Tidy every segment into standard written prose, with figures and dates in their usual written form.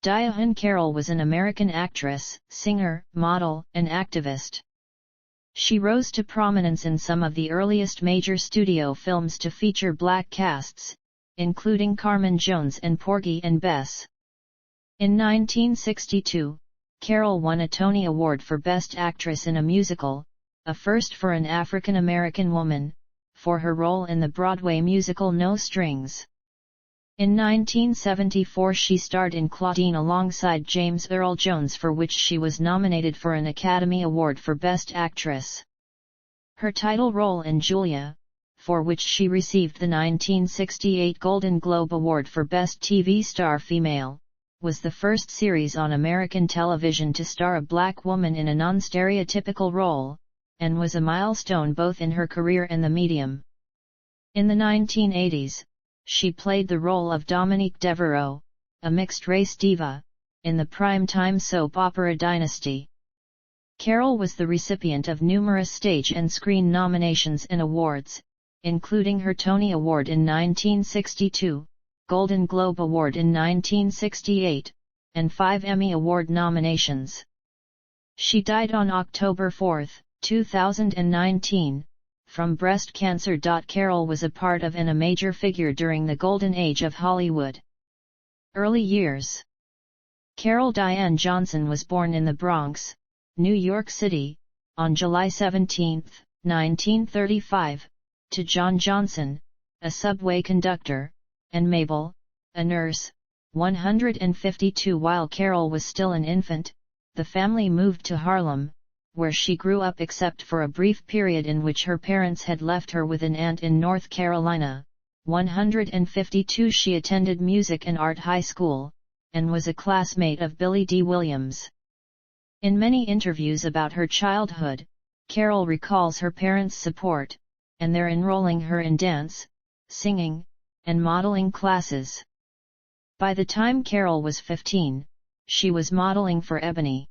Diahann Carroll was an American actress, singer, model, and activist. She rose to prominence in some of the earliest major studio films to feature black casts, including Carmen Jones and Porgy and Bess. In 1962, Carroll won a Tony Award for Best Actress in a Musical, a first for an African American woman, for her role in the Broadway musical No Strings. In 1974 she starred in Claudine alongside James Earl Jones, for which she was nominated for an Academy Award for Best Actress. Her title role in Julia, for which she received the 1968 Golden Globe Award for Best TV Star Female, was the first series on American television to star a black woman in a non-stereotypical role, and was a milestone both in her career and the medium. In the 1980s, she played the role of Dominique Devereaux, a mixed-race diva, in the prime-time soap opera Dynasty. Carroll was the recipient of numerous stage and screen nominations and awards, including her Tony Award in 1962, Golden Globe Award in 1968, and 5 Emmy Award nominations. She died on October 4, 2019, from breast cancer. Carroll was a part of and a major figure during the golden age of Hollywood. Early years. Carol Diane Johnson was born in the Bronx, New York City, on July 17, 1935, to John Johnson, a subway conductor, and Mabel, a nurse, 152. While Carol was still an infant, the family moved to Harlem, where she grew up except for a brief period in which her parents had left her with an aunt in North Carolina. 152. She attended Music and Art High School, and was a classmate of Billy D. Williams. In many interviews about her childhood, Carol recalls her parents' support, and their enrolling her in dance, singing, and modeling classes. By the time Carol was 15, she was modeling for Ebony.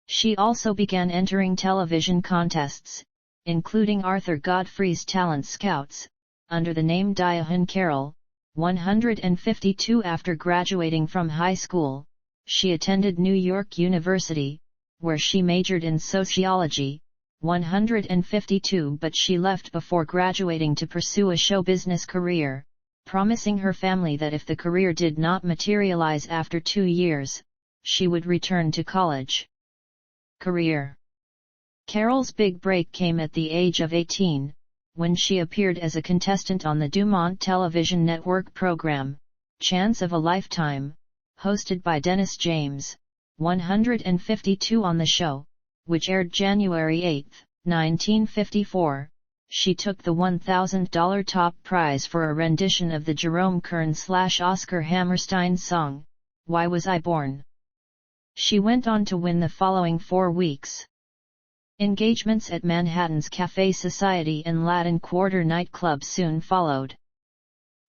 She also began entering television contests, including Arthur Godfrey's Talent Scouts, under the name Diahann Carroll. 152. After graduating from high school, she attended New York University, where she majored in sociology. 152. But she left before graduating to pursue a show business career, promising her family that if the career did not materialize after 2 years, she would return to college. Career. Carol's big break came at the age of 18, when she appeared as a contestant on the Dumont television network program, Chance of a Lifetime, hosted by Dennis James. 152. On the show, which aired January 8, 1954, she took the $1,000 top prize for a rendition of the Jerome Kern/Oscar Hammerstein song, Why Was I Born? She went on to win the following 4 weeks. Engagements at Manhattan's Café Society and Latin Quarter nightclub soon followed.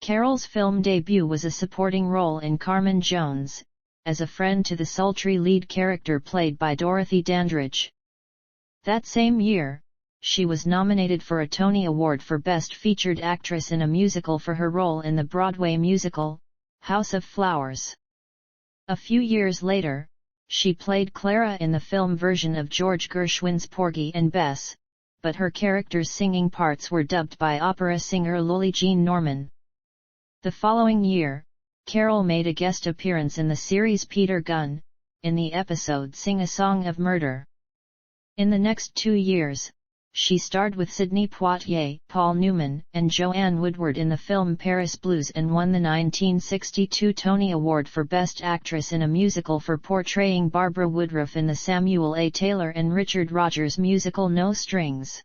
Carol's film debut was a supporting role in Carmen Jones, as a friend to the sultry lead character played by Dorothy Dandridge. That same year, she was nominated for a Tony Award for Best Featured Actress in a Musical for her role in the Broadway musical, House of Flowers. A few years later, she played Clara in the film version of George Gershwin's Porgy and Bess, but her character's singing parts were dubbed by opera singer Lily Jean Norman. The following year, Carol made a guest appearance in the series Peter Gunn, in the episode Sing a Song of Murder. In the next 2 years, she starred with Sidney Poitier, Paul Newman, and Joanne Woodward in the film Paris Blues and won the 1962 Tony Award for Best Actress in a Musical for portraying Barbara Woodruff in the Samuel A. Taylor and Richard Rodgers musical No Strings.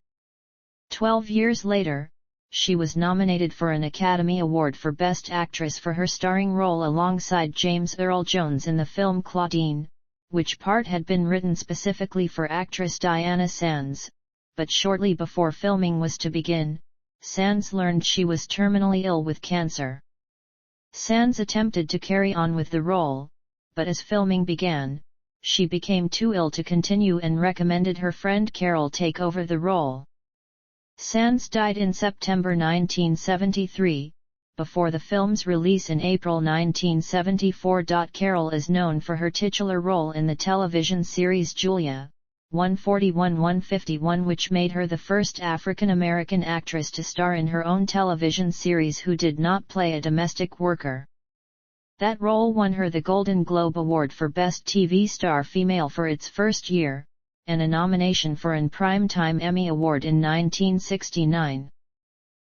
12 years later, she was nominated for an Academy Award for Best Actress for her starring role alongside James Earl Jones in the film Claudine, which part had been written specifically for actress Diana Sands. But shortly before filming was to begin, Sands learned she was terminally ill with cancer. Sands attempted to carry on with the role, but as filming began, she became too ill to continue and recommended her friend Carol take over the role. Sands died in September 1973, before the film's release in April 1974. Carroll is known for her titular role in the television series Julia, 141-151, which made her the first African-American actress to star in her own television series who did not play a domestic worker. That role won her the Golden Globe Award for Best TV Star Female for its first year, and a nomination for an Primetime Emmy Award in 1969.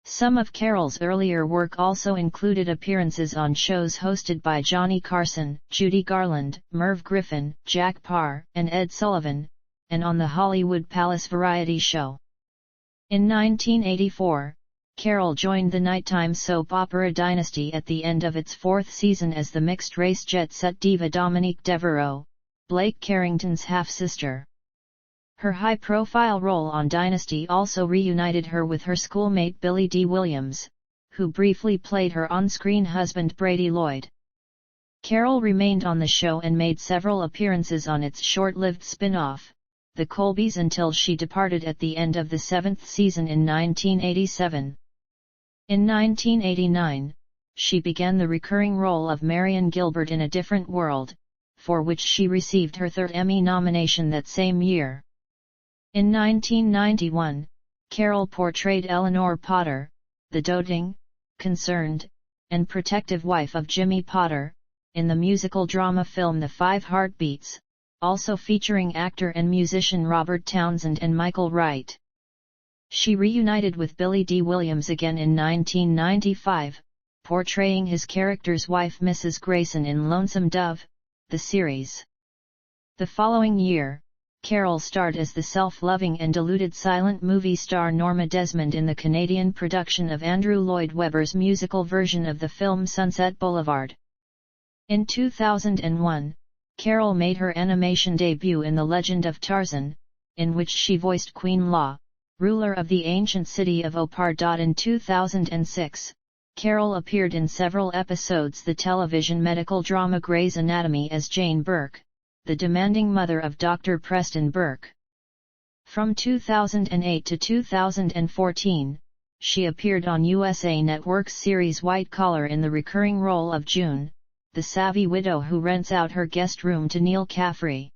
Some of Carroll's earlier work also included appearances on shows hosted by Johnny Carson, Judy Garland, Merv Griffin, Jack Parr, and Ed Sullivan, and on the Hollywood Palace variety show. In 1984, Carroll joined the nighttime soap opera Dynasty at the end of its fourth season as the mixed-race jet-set diva Dominique Devereaux, Blake Carrington's half-sister. Her high-profile role on Dynasty also reunited her with her schoolmate Billy D. Williams, who briefly played her on-screen husband Brady Lloyd. Carroll remained on the show and made several appearances on its short-lived spin-off, The Colbys, until she departed at the end of the seventh season in 1987. In 1989, she began the recurring role of Marion Gilbert in A Different World, for which she received her third Emmy nomination that same year. In 1991, Carroll portrayed Eleanor Potter, the doting, concerned, and protective wife of Jimmy Potter, in the musical drama film The Five Heartbeats, also featuring actor and musician Robert Townsend and Michael Wright. She reunited with Billy D. Williams again in 1995, portraying his character's wife Mrs. Grayson in Lonesome Dove, the series. The following year, Carroll starred as the self-loving and deluded silent movie star Norma Desmond in the Canadian production of Andrew Lloyd Webber's musical version of the film Sunset Boulevard. In 2001, Carroll made her animation debut in The Legend of Tarzan, in which she voiced Queen Law, ruler of the ancient city of Opar. In 2006, Carroll appeared in several episodes the television medical drama Grey's Anatomy as Jane Burke, the demanding mother of Dr. Preston Burke. From 2008 to 2014, she appeared on USA Network's series White Collar in the recurring role of June, the savvy widow who rents out her guest room to Neil Caffrey.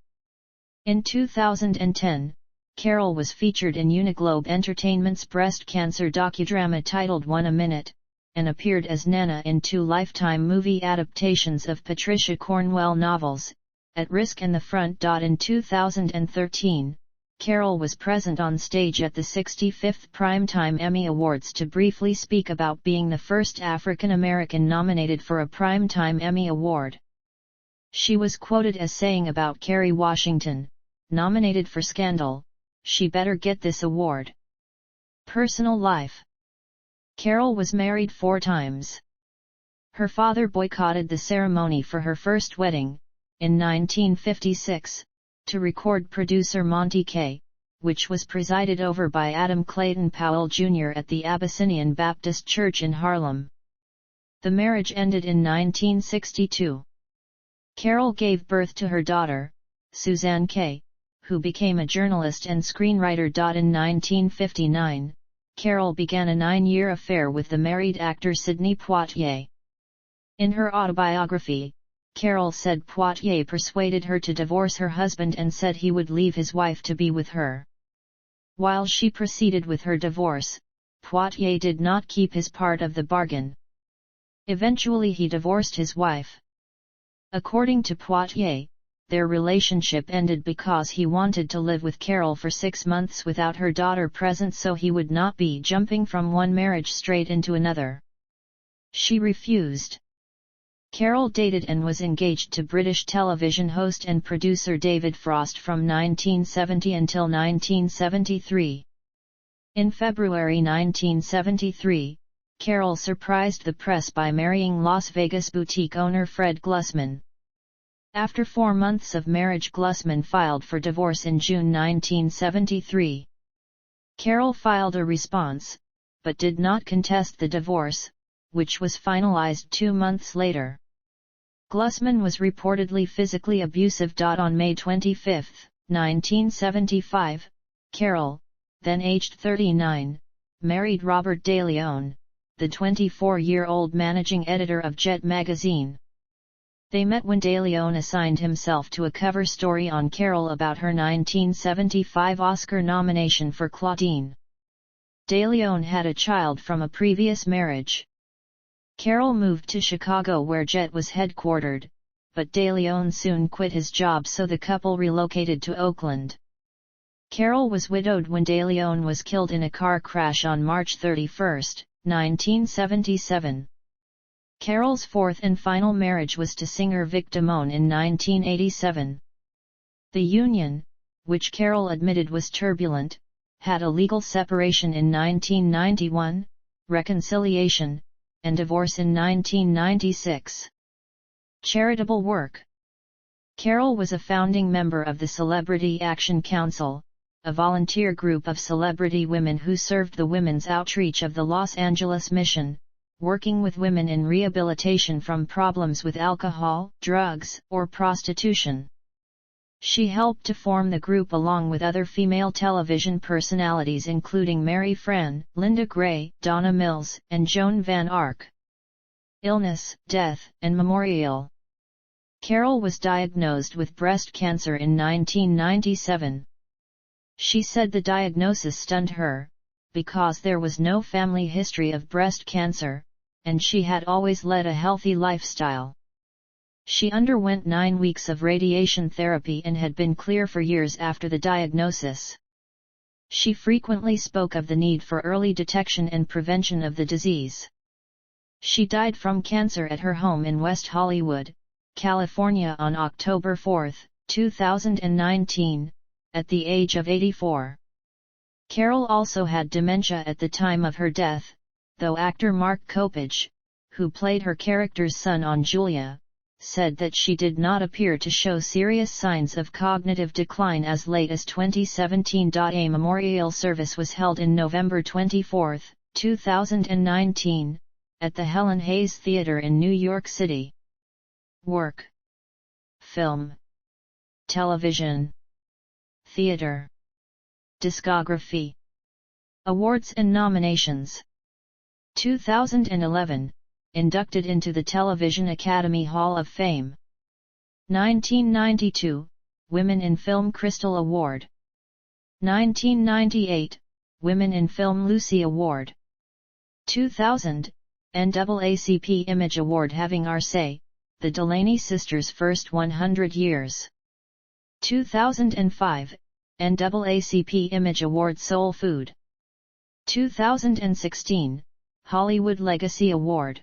In 2010, Carroll was featured in Uniglobe Entertainment's breast cancer docudrama titled One a Minute, and appeared as Nana in two Lifetime movie adaptations of Patricia Cornwell novels, At Risk and The Front. In 2013, Carroll was present on stage at the 65th Primetime Emmy Awards to briefly speak about being the first African American nominated for a Primetime Emmy Award. She was quoted as saying about Kerry Washington, nominated for Scandal, "She better get this award." Personal life. Carroll was married 4 times. Her father boycotted the ceremony for her first wedding, in 1956, to record producer Monty Kaye, which was presided over by Adam Clayton Powell Jr. at the Abyssinian Baptist Church in Harlem. The marriage ended in 1962. Carroll gave birth to her daughter, Suzanne Kaye, who became a journalist and screenwriter. In 1959, Carroll began a 9-year affair with the married actor Sidney Poitier. In her autobiography, Carroll said Poitier persuaded her to divorce her husband and said he would leave his wife to be with her. While she proceeded with her divorce, Poitier did not keep his part of the bargain. Eventually he divorced his wife. According to Poitier, their relationship ended because he wanted to live with Carroll for 6 months without her daughter present so he would not be jumping from one marriage straight into another. She refused. Carroll dated and was engaged to British television host and producer David Frost from 1970 until 1973. In February 1973, Carroll surprised the press by marrying Las Vegas boutique owner Fred Glusman. After 4 months of marriage, Glusman filed for divorce in June 1973. Carroll filed a response, but did not contest the divorce, which was finalized 2 months later. Glusman was reportedly physically abusive. On May 25, 1975, Carroll, then aged 39, married Robert De Leon, the 24-year-old managing editor of Jet magazine. They met when DeLeon assigned himself to a cover story on Carroll about her 1975 Oscar nomination for Claudine. DeLeon had a child from a previous marriage. Carroll moved to Chicago where Jet was headquartered, but DeLeon soon quit his job, so the couple relocated to Oakland. Carroll was widowed when DeLeon was killed in a car crash on March 31, 1977. Carroll's fourth and final marriage was to singer Vic Damone in 1987. The union, which Carroll admitted was turbulent, had a legal separation in 1991, reconciliation, and divorce in 1996. Charitable work. Carroll was a founding member of the Celebrity Action Council, a volunteer group of celebrity women who served the women's outreach of the Los Angeles Mission, working with women in rehabilitation from problems with alcohol, drugs, or prostitution. She helped to form the group along with other female television personalities including Mary Fran, Linda Gray, Donna Mills, and Joan Van Ark. Illness, death, and memorial. Carroll was diagnosed with breast cancer in 1997. She said the diagnosis stunned her, because there was no family history of breast cancer, and she had always led a healthy lifestyle. She underwent 9 weeks of radiation therapy and had been clear for years after the diagnosis. She frequently spoke of the need for early detection and prevention of the disease. She died from cancer at her home in West Hollywood, California on October 4, 2019, at the age of 84. Carroll also had dementia at the time of her death, though actor Mark Kopech, who played her character's son on Julia, said that she did not appear to show serious signs of cognitive decline as late as 2017. A memorial service was held in November 24, 2019, at the Helen Hayes Theater in New York City. Work. Film. Television. Theater. Discography. Awards and nominations. 2011, inducted into the Television Academy Hall of Fame. 1992, Women in Film Crystal Award. 1998, Women in Film Lucy Award. 2000, NAACP Image Award having our say, the Delaney sisters' first 100 years. 2005, NAACP Image Award Soul Food. 2016, Hollywood Legacy Award.